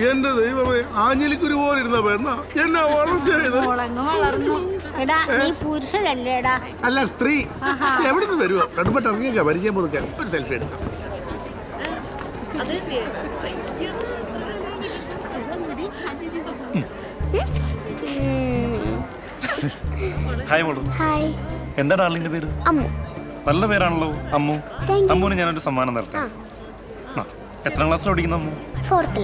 എന്റെ ദൈവമേ, ആഞ്ഞിലിക്കുരു പോലെ ഇരുന്ന പെണ്ണ എന്നാ വളർന്നു. പുരുഷനല്ലേടാ? അല്ല, സ്ത്രീ. എവിടെ നിന്ന് വരുവോ? കടുപ്പട്ട് ഇറങ്ങിയൊക്കെ പരിചയം പുതുക്കാൻ ഒരു സെൽഫി എടുക്കാം. ഹായ് മോളു. ഹായ്. എന്താ ഡാർലിങ്ങിന്റെ പേര്? അമ്മു. നല്ല പേരാണല്ലോ, അമ്മു. അമ്മുവിന് ഞാനൊരു സമ്മാനം തരട്ടെ. എത്രാം ക്ലാസ്സിൽ പഠിക്കുന്ന അമ്മു? 4th.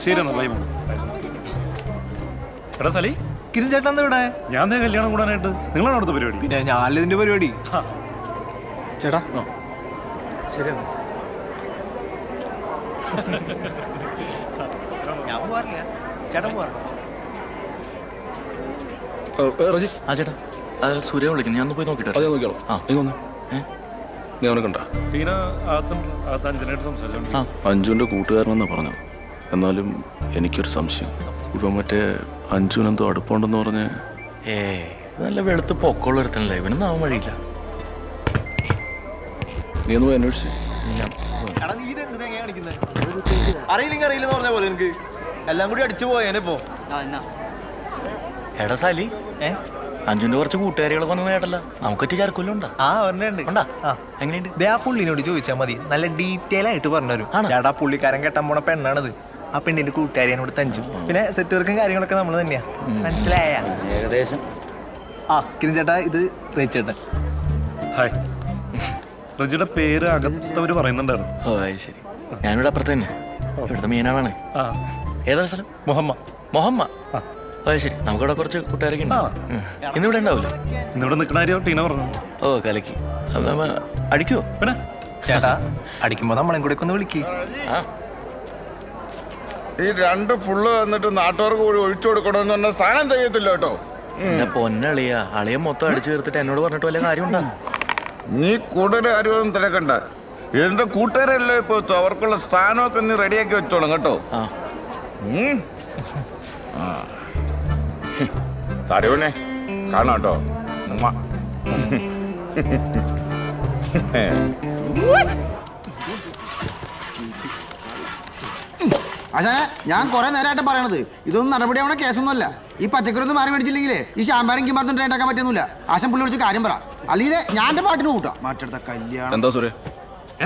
ശരി എന്നാ, ബൈ മോളു. എടാ സലി, കിരൺ ചേട്ടൻ എന്താ ഇവിടെ? ഞാൻ കല്യാണം കൂടാനായിട്ട്. നിങ്ങളാണ് അടുത്ത പരിപാടി? പിന്നെ ഞാനല്ല ഇതിന്റെ പരിപാടി. ചേട്ടാ ശരി, ഞാൻ പോവാറില്ല. ചേട്ടൻ പോവാറില്ല. ആ ചേട്ടാ, സൂര്യ വിളിക്കുന്നു. ഞാൻ പോയി നോക്കിട്ടെ. അതെ, നോക്കിയാലോ. നീ അവനെ കണ്ട? അഞ്ജുവിന്റെ കൂട്ടുകാരനെന്നാ പറഞ്ഞത്. എന്നാലും എനിക്കൊരു സംശയം. ഇപ്പം മറ്റേ അഞ്ജുവിനെന്തോ അടുപ്പമുണ്ടെന്ന് പറഞ്ഞ്. നല്ല വെളുത്ത് പൊക്കമുള്ള ഒരുത്തനല്ലേ, ഇവനൊന്നും ആവാൻ വഴിയില്ല. നീ ഒന്ന് പോയി അന്വേഷിച്ചു. അറിയില്ലെങ്കിൽ അറിയില്ലെന്ന് പറഞ്ഞ പോലെ എനിക്ക് എല്ലാം കൂടി അടിച്ചു പോയേനെപ്പോ. എടാ സാലി, അഞ്ജുവിന്റെ കുറച്ച് കൂട്ടുകാരികളൊക്കെ വന്നു കേട്ടല്ല. നമുക്കൊറ്റ ചാർക്കൊല്ലം ഉണ്ടാ? ആ ഒരെണ്ണുണ്ട്. എങ്ങനെയുണ്ട്? ആ പുള്ളിനോട് ചോദിച്ചാൽ മതി, നല്ല ഡീറ്റെയിൽ ആയിട്ട് പറഞ്ഞുതരും. ചേട്ടാ പുള്ളിക്കാരൻ കെട്ടാൻ പോണ പെണ്ണാണത്. ആ പെണ്ണിന്റെ കൂട്ടുകാരിയോട് തഞ്ചു. പിന്നെ സെറ്റ് വർക്കും കാര്യങ്ങളൊക്കെ നമ്മൾ തന്നെയാ. മനസ്സിലായ? ഏകദേശം. കിരൺ ചേട്ടാ, ഇത് റേച്ചേട്ടൻ. ഹായ്. റജിയുടെ പേര് അകത്തവര് പറയുന്നുണ്ടായിരുന്നു. ഓ ശരി. ഞാനിവിടെ അപ്പുറത്ത് തന്നെ. ഇവിടുത്തെ മീനാളാണ്. ഏതാ സ്ഥലം? മൊഹമ്മ. ശരി. നമുക്കിവിടെ കുറച്ച് കൂട്ടുകാരൊക്കെ ഉണ്ട്. ഇന്നിവിടെ ഉണ്ടാവില്ല. ഇന്നിവിടെ നിൽക്കണ കാര്യം ടീന പറഞ്ഞു. ഓ കലക്കി. അടിക്കുവോ? പിന്നെ ചേട്ടാ അടിക്കുമ്പോ നമ്മളെയും കൂടെ ഒന്ന് വിളിക്ക്. ഈ 2 ഫുള്ള് വന്നിട്ട് നാട്ടുകാർക്ക് കൂടി ഒഴിച്ചു കൊടുക്കണമെന്ന് പറഞ്ഞ സാധനം തികയത്തില്ല കേട്ടോ. എന്നെ പൊന്നളിയ, അളിയെ മൊത്തം അടിച്ചു തീർത്തിട്ട് എന്നോട് പറഞ്ഞിട്ട് വല്ല കാര്യം ഉണ്ടാ? നീ കൂടുതൽ കാര്യമൊന്നും തിരക്കണ്ട. എന്റെ കൂട്ടുകാരല്ലേ ഇപ്പൊ, അവർക്കുള്ള സ്ഥാനമൊക്കെ നീ റെഡിയാക്കി വെച്ചോളും കേട്ടോ. തരുവനെ കാണാം കേട്ടോ. ആശാനെ, ഞാൻ കുറെ നേരമായിട്ട് പറയണത് ഇതൊന്നും നടപടിയാവണ കേസൊന്നുമല്ല. ഈ പച്ചക്കറി ഒന്നും മാറി മേടിച്ചില്ലെങ്കിലേ ഈ ശാമ്പാരം കിമാർത്തും ട്രെയിൻ ആക്കാൻ പറ്റുന്നില്ല. ആശം പുള്ളി വിളിച്ച് കാര്യം പറ, അല്ലെങ്കിൽ ഞാൻ എന്റെ പാട്ടിന് കൂട്ടാം. മാറ്റെടുത്ത കല്യാണം. എന്താ സൂര്യ?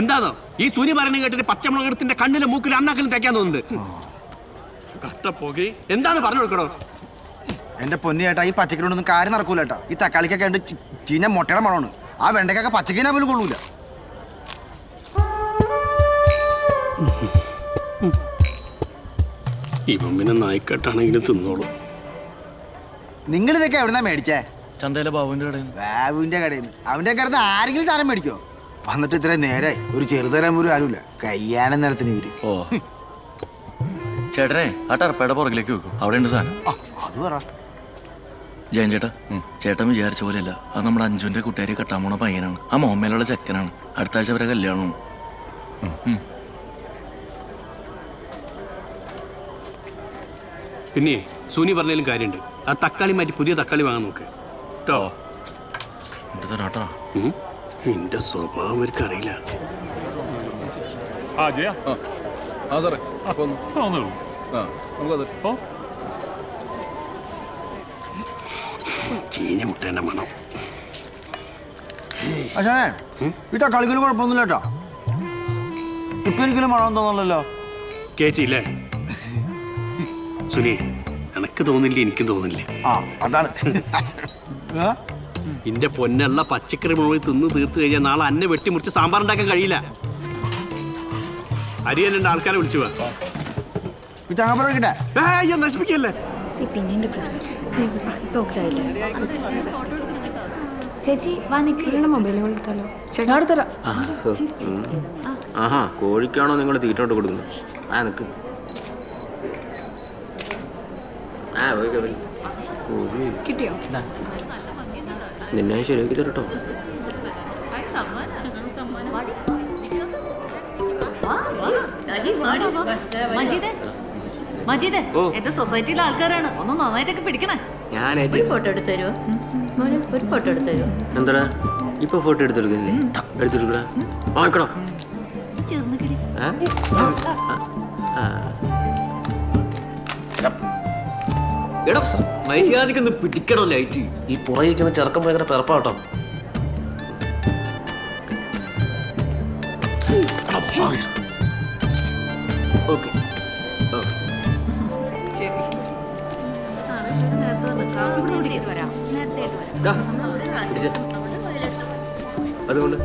എന്താണോ ഈ സൂര്യ പറയുന്നത് കേട്ടിട്ട് പച്ചമുളകത്തിന്റെ കണ്ണിലും മൂക്കിലും അണ്ണാക്കിലും തയ്ക്കാൻ തോന്നുന്നുണ്ട്. കട്ടപ്പോകെ എന്താണ് പറഞ്ഞു കൊടുക്കണോ? എന്റെ പൊന്നു ചേട്ടാ, ഈ പച്ചക്കറി ഒന്നും കാര്യം നടക്കൂല കേട്ടാ. ഈ തക്കാളിക്കൊക്കെ ഉണ്ട് ചീഞ്ഞ മുട്ടയുടെ മണമാണ്. ആ വെണ്ടയ്ക്കൊക്കെ പച്ചക്കറിനെ പോലും കൊള്ളൂല. ഇവൻ പിന്നെ നായിക്കെട്ടാണെങ്കിലും തിന്നോളൂ. നിങ്ങൾ ഇതൊക്കെ എവിടുന്നാ മേടിച്ചേ? ചന്തയിലെ ബാബുവിന്റെ കടയിൽ. ബാബുവിന്റെ കടയിൽ നിന്ന്? അവന്റെ കടന്ന് ആരെങ്കിലും സാധനം മേടിക്കോ? വന്നിട്ട് ഇത്രയും നേരായി ഒരു ചെറുതരം പോലും ആരുമില്ല. കല്യാണം നേരത്തിന് ഇവര്. ഓ ചേട്ടനെ ആ ടർപ്പയുടെ പുറകിലേക്ക് വെക്കും. അവിടെ ഉണ്ട് സാധനം. അത് പറ. ജയൻ ചേട്ടാ, ചേട്ടൻ വിചാരിച്ച പോലെയല്ല. അത് നമ്മുടെ അഞ്ജുവിന്റെ കൂട്ടുകാരി കെട്ടാൻ പോണ പയ്യനാണ്. ആ മോഹമ്മയിലുള്ള ചെക്കനാണ്. അടുത്ത ആഴ്ച വരെ കല്യാണമാണ്. പിന്നെ സൂനി പറഞ്ഞാലും കാര്യമുണ്ട്. ആ തക്കാളി മാറ്റി പുതിയ തക്കാളി വാങ്ങാൻ നോക്ക് കേട്ടോ. എന്റെ സ്വഭാവം അവർക്ക് അറിയില്ല. ചീഞ്ഞ മുട്ടേന്റെ മണം. ആശാനെ, ഈ തക്കാളിക്കൊരു കുഴപ്പമൊന്നുമില്ല കേട്ടോ. ഇപ്പൊ എനിക്കൊരു മണം തോന്നല്ലോ. കേട്ടില്ലേ സുനി? എനക്ക് തോന്നില്ല, എനിക്കും തോന്നില്ല. അതാണ്. എന്റെ പൊന്നുള്ള പച്ചക്കറി മുഴുവൻ തിന്ന് തീർത്ത് കഴിഞ്ഞാൽ നാളെ അന്നെ വെട്ടിമുറിച്ച് സാമ്പാർ ഉണ്ടാക്കാൻ കഴിയില്ല. അരിയൻ ആൾക്കാരെ വിളിച്ചു പോവാ. നശിപ്പിക്കല്ലേ. ചേച്ചി വാ, നിൽക്കുന്ന മൊബൈൽ കൊടുത്താലോ? ആഹാ, കോഴിക്കാണോ നിങ്ങൾ തീറ്റോട്ട് കൊടുക്കുന്നത്? ആ നിൽക്ക്. കിട്ടിയോ? നിന്നെ ശരിയാക്കി തരട്ടോ. മജീദേ, എന്റെ സൊസൈറ്റിയിലെ ആൾക്കാരാണ്. ഒന്ന് നന്നായിട്ടൊക്കെ പിടിക്കണേ. ഞാൻ ഫോട്ടോ എടുത്തു തരുമോ? ഒരു ഫോട്ടോ എടുത്തു തരുമോ? എന്താടാ ഇപ്പൊ ഫോട്ടോ എടുത്തെടുക്കുന്നില്ലേ? എടുത്തെടുക്കടാ. വായിക്കടോ. ചെറുന്ന് കിളി. എടാ മര്യാദക്കൊന്ന് പിടിക്കണോ ലൈറ്റ്. ഈ പുറകിരിക്കുന്ന ചെറുക്കം ഭയങ്കര പിറപ്പാട്ടോ. ഓക്കെ ശരി. നേരത്തെ വന്ന് കാപ്പി കൂടി കുടിക്കാൻ വരാം. അതുകൊണ്ട്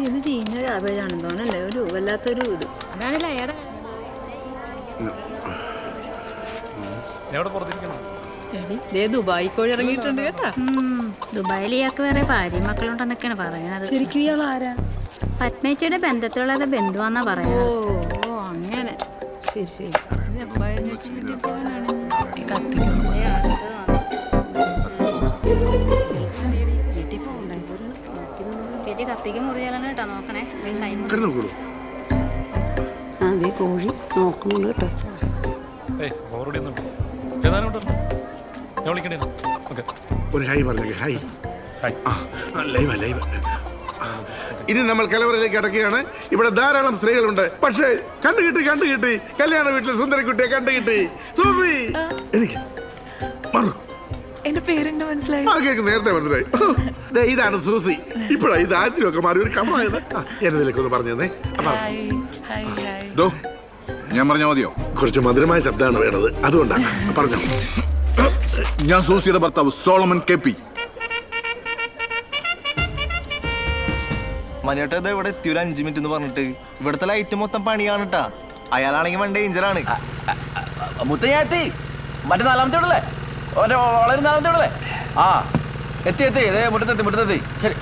ഇത് ചീഞ്ഞ ക്യാബേജാണെന്ന് തോന്നല്ലേ, ഒരു വല്ലാത്തൊരു ഇത്. അതാണല്ലേ അയാടെ ദുബായി കോഴി ഇറങ്ങിയിട്ടുണ്ട് കേട്ടാ. ദുബായിൽ ഇയാൾക്ക് വേറെ ഭാര്യ മക്കളുണ്ടെന്നൊക്കെയാണ് പറയുന്നത്. ശരിക്കും ഇയാൾ ആരാ? പത്മേച്ചിയുടെ ബന്ധത്തിലുള്ള ബന്ധുവാന്നാ പറയുന്നത്. ഓ അങ്ങനെ. ശരി ശരി. ചേച്ചി കത്തിക്ക് മുറിയാലാണ് കേട്ടോ, നോക്കണേ. അതെ കോഴി നോക്കുന്നുണ്ട് കേട്ടോ. ഒരു ഹൈ പറഞ്ഞേ. High live live. ഇനി നമ്മൾ കലവറയിലേക്ക് അടക്കുകയാണ്. ഇവിടെ ധാരാളം സ്ത്രീകളുണ്ട്. പക്ഷേ കണ്ടുകിട്ടി കല്യാണ വീട്ടിൽ സുന്ദരക്കുട്ടിയെ കണ്ടുകിട്ടി. സൂസി എനിക്ക് മറു എന്റെ പേരെന്താ മനസ്സിലായി? നേരത്തെ മനസ്സിലായി. ഇതാണ് സൂസി. ഇപ്പോഴാ ഇത് ആദ്യമൊക്കെ മാറി ഒരു കമായത്. എന്നതിലേക്ക് ഒന്ന് പറഞ്ഞു തന്നെ. ഞാൻ പറഞ്ഞ മതിയോ? കുറച്ച് മധുരമായ ശബ്ദമാണ് വേണത്, അതുകൊണ്ടാണ് പറഞ്ഞോ. ഞാൻ സൂസിയുടെ ഭർത്താവ് സോളമൻ കെ.പി. മനിയേട്ടാ ഇത് ഇവിടെ എത്തി ഒരു 5 മിനിറ്റ് എന്ന് പറഞ്ഞിട്ട്. ഇവിടുത്തെ ലൈറ്റ് മൊത്തം പണിയാണ് കേട്ടാ. അയാളാണെങ്കിൽ വൺ ഡേഞ്ചറാണ്. മുത്തയ്യാത്തി മറ്റേ 4ാമത്തെ വീടല്ലേ? വളരെ 4ാമത്തെ വീടല്ലേ? ആ എത്തി ഇതേ മുറ്റത്തെത്തി. ശരി.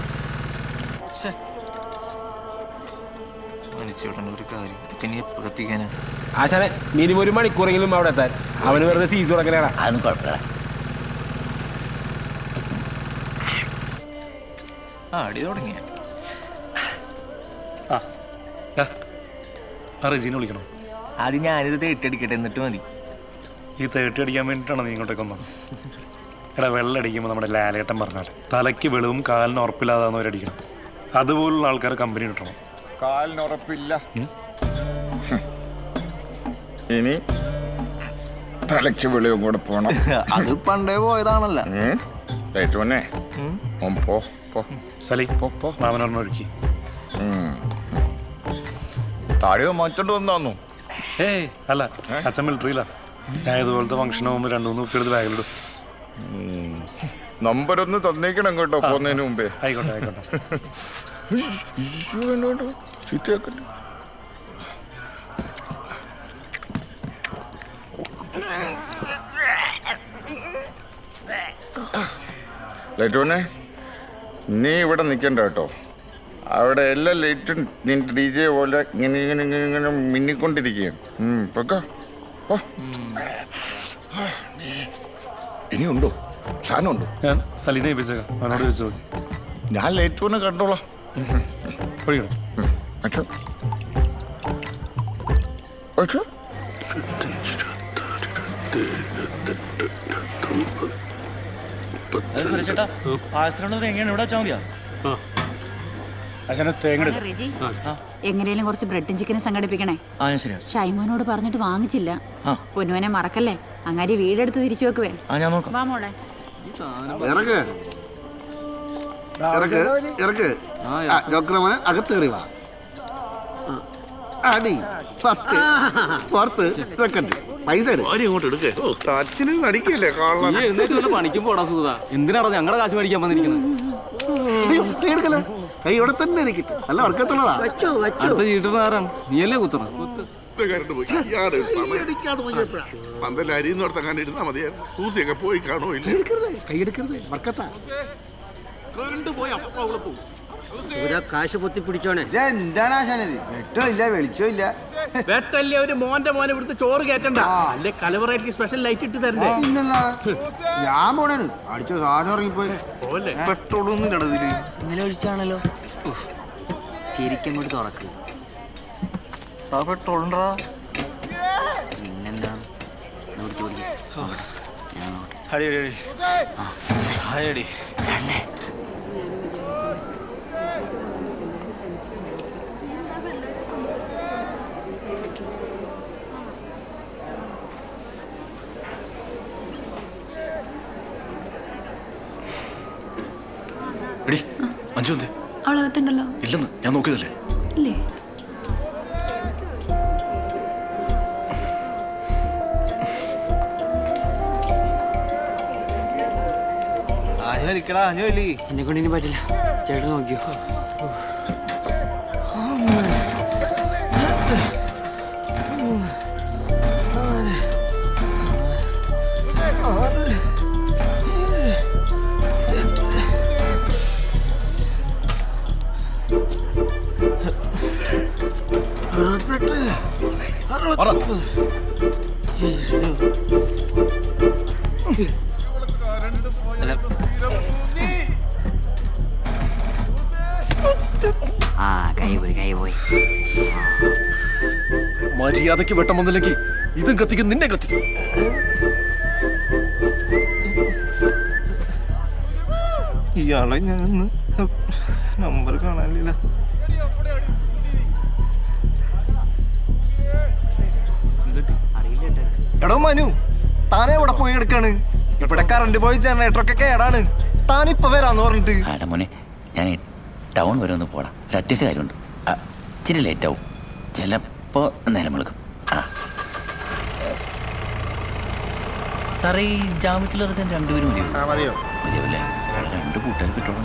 ആശാനെ മിനിമം 1 മണിക്കൂറെങ്കിലും അവിടെ എത്താൻ. അവന് വെറുതെ സീസ് കൊടുക്കലാണ്. അതൊന്നും കുഴപ്പമില്ല. അടി തുടങ്ങിയ റെജീനെ വിളിക്കണോ? ആദ്യം ഞാനൊരു 30 അടിക്കട്ടെ, എന്നിട്ട് മതി. ഈ 30 അടിക്കാൻ വേണ്ടിയിട്ടാണ് നീ ഇങ്ങോട്ടേക്ക് വന്നത്? എടാ വെള്ളടിക്കുമ്പോൾ നമ്മുടെ ലാലേട്ടൻ പറഞ്ഞാൽ തലയ്ക്ക് വെളിവും കാലിന് ഉറപ്പില്ലാതാന്ന് അവരടിക്കണം. അതുപോലുള്ള ആൾക്കാർ കമ്പനി കിട്ടണം. കാലിന് ഉറപ്പില്ല, ഇനി തലയ്ക്ക് വെളിവും കൂടെ പോണം. അത് പണ്ടേ പോയതാണല്ലോ. സലി മാമനൊരെണ്ണം ഒഴുക്കി. താഴെ മാറ്റോണ്ട് വന്നു. ഏയ് അല്ല, അച്ഛൻ മിലിറ്ററിയില്ല. ഞാൻ ഇതുപോലത്തെ ഫംഗ്ഷന് പോകുമ്പോൾ 2-3 ഉപ്പിയെടുത്ത് ബാഗിലിടും. നമ്പർ ഒന്ന് തന്നേക്കണം കേട്ടോ പോകുന്നതിന് മുമ്പേ. ആയിക്കോട്ടെ. ചീത്തയാക്കല്ലേ. ലൈറ്റോനെ നീ ഇവിടെ നിൽക്കണ്ട കേട്ടോ. അവിടെ എല്ലാ ലൈറ്റും നിന്റെ DJ പോലെ ഇങ്ങനെ മിന്നിക്കൊണ്ടിരിക്കുകയാണ്. ഇനിയുണ്ടോ? സാധനമുണ്ടോ? ഞാൻ സലീനെ ഏൽപ്പിച്ചേക്കാം, അവനോട് ചോദിച്ചോ. ഞാൻ ലൈറ്റോനെ കണ്ടോളാം. അച്ഛോ അച്ഛോ സുരേഷേട്ടാ, പായസത്തിനുള്ളത് എങ്ങനെയാണ് ഇവിടെ വെച്ചാൽ മതിയാ? എങ്ങനെയും കുറച്ച് ബ്രെഡും ചിക്കനും സംഘടിപ്പിക്കണേ. ഷൈമോനോട് പറഞ്ഞിട്ട് വാങ്ങിച്ചില്ല. പൊന്നുവനെ മറക്കല്ലേ. അങ്ങാരി വീടെടുത്ത് തിരിച്ചു വെക്കുവേ. വാ മോളെ. അകത്തേറി വാ. അടി ഫസ്റ്റ് ഫോർത്ത് സെക്കൻഡ് പൈസ അച്ഛനും നടിക്കല്ലേ. പണിക്കും പോടാ സൂത. എന്തിനാണോ ഞങ്ങളുടെ കാശ് മേടിക്കാൻ വന്നിരിക്കുന്നത്? കൈ ഇവിടെ തന്നെ ഇരിക്കട്ടെ. നല്ല വർക്കത്തുള്ളതാ. അടുത്ത ചീട്ടുകാരാണ്. നീയല്ലേ കുത്തണം. പന്തലരിന്നോർത്തങ്ങാണ്ടിരുന്നാ മതിയായിരുന്നു. സൂസിയൊക്കെ പോയി കാണോ ഇല്ല. കൈയെടുക്കരുത്, വർക്കത്താ. കാശ് പൊത്തി പിടിച്ചോണേ. എന്താണ് ആശാനത്? വെട്ടോ ഇല്ല, വെളിച്ചോ ഇല്ല. വെട്ടല്ലേ ഒരു മോന്റെ മോനെ ഇവിടുത്തെ ചോറ് കയറ്റണ്ട. അല്ലെ കലവറയ്ക്ക് സ്പെഷ്യൽ ലൈറ്റ് ഇട്ട് തരണ്ടേ? ഞാൻ പോണേന് അടിച്ച സാധനം ഇറങ്ങിപ്പോയി. പെട്രോളൊന്നും ഇടതില് ഇന്നലെ ഒഴിച്ചാണല്ലോ. ശരിക്കും കൂടി തുറക്ക്. ആ പെട്രോൾ ഉണ്ടാ പിന്നെന്താണ്? ഞാൻ നോട്ടെ. അടി അടി അടി അടി എടി അഞ്ചു എന്തേ അവളകത്തുണ്ടല്ലോ. ഇല്ലെന്ന് ഞാൻ നോക്കിയതല്ലേ. ഇല്ലേ? എന്നെ കൊണ്ട് ഇനി പറ്റില്ല. ചേട്ടൻ നോക്കിയോ. കൈ പോയി. മര്യാദയ്ക്ക് വെട്ടം വന്നില്ലെങ്കിൽ ഇതും കത്തിക്കും, നിന്നെ കത്തിക്കും. ഇയാളെ ഞാൻ നമ്പർ കാണാനില്ല. എടോ മനു, താനെ ഇവിടെ പോയി എടുക്കാണ്. ഇവിടെ കറണ്ട് പോയി ജനറേറ്ററൊക്കെ കേടാണ്. താനിപ്പോ വരാന്ന് പറഞ്ഞിട്ട്. മോനെ ഞാൻ ടൗൺ വരെ ഒന്ന് പോടാം. ഒരു അത്യാവശ്യ കാര്യമുണ്ട്. ഇച്ചിരി ലേറ്റ് ആവും. ചിലപ്പോ നേരം വിളിക്കും. സാറേ, ഈ ജാമ്യത്തിലിറക്കാൻ രണ്ടുപേരും മതിയോ? മതിയോ? മതിയാവില്ലേ? രണ്ട് കൂട്ടുകാർ കിട്ടണം.